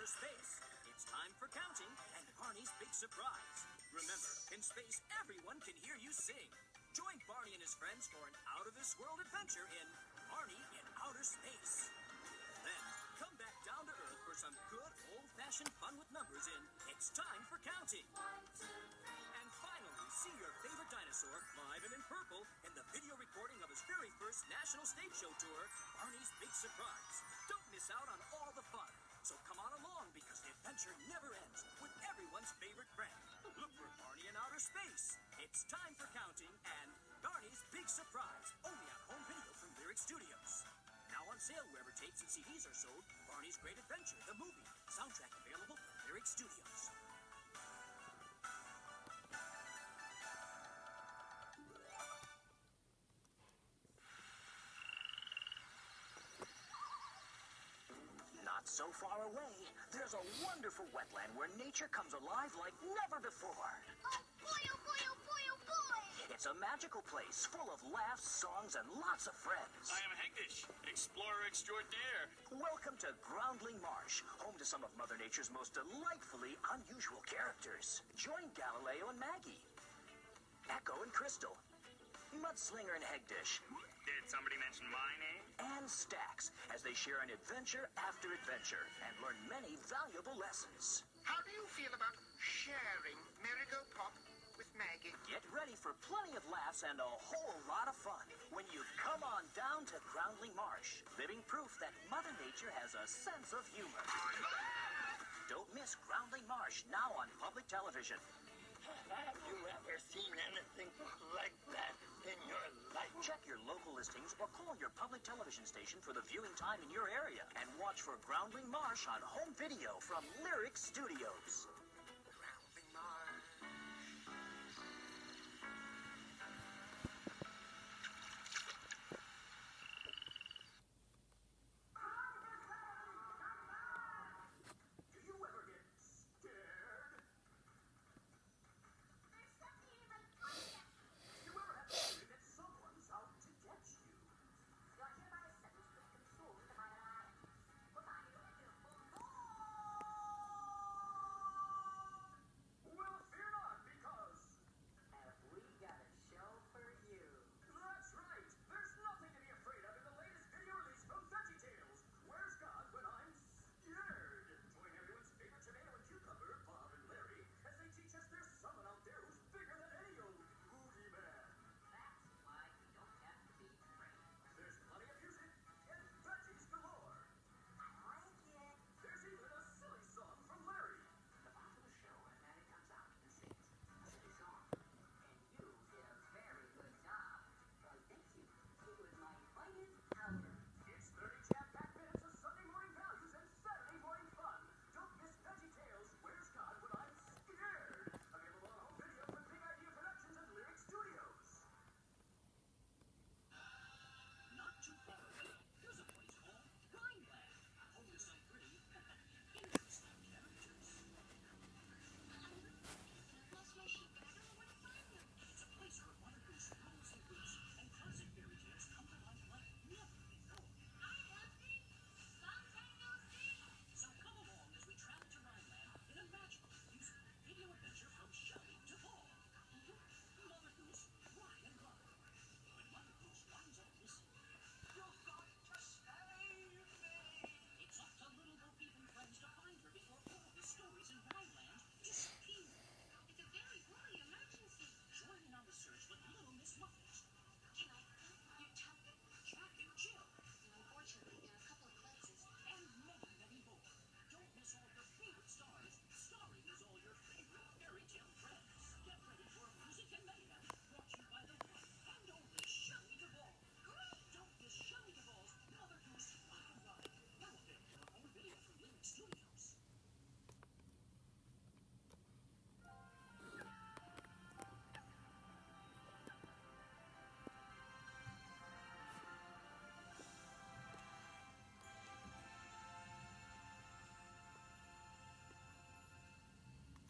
outer space, it's time for counting and Barney's big surprise. Remember, in space, everyone can hear you sing. Join Barney and his friends for an out-of-this-world adventure in Barney in Outer Space. Then, come back down to Earth for some good old-fashioned fun with numbers in It's Time for Counting. 1, 2, 3. And finally, see your favorite dinosaur live and in purple in the video recording of his very first national stage show tour, Barney's Big Surprise. Don't miss out on all the fun. So come on along because the adventure never ends with everyone's favorite friend. Look for Barney in Outer Space. It's Time for Counting and Barney's Big Surprise, only on home video from Lyric Studios. Now on sale wherever tapes and CDs are sold, Barney's Great Adventure, the movie. Soundtrack available from Lyric Studios. Not so far away, there's a wonderful wetland where nature comes alive like never before. Oh boy, oh boy, oh boy, oh boy! It's a magical place full of laughs, songs, and lots of friends. I am Hegdish, explorer extraordinaire. Welcome to Groundling Marsh, home to some of Mother Nature's most delightfully unusual characters. Join Galileo and Maggie, Echo and Crystal, Mudslinger and Hegdish, Did somebody mention my name? and Stax as they share an adventure after adventure and learn many valuable lessons. How do you feel about sharing Marigold Pop with Maggie? Get ready for plenty of laughs and a whole lot of fun when you come on down to Groundling Marsh, living proof that Mother Nature has a sense of humor. Don't miss Groundling Marsh, now on public television. Have you ever seen anything like that in your life? Check your local listings or call your public television station for the viewing time in your area and watch for Groundling Marsh on home video from Lyric Studios.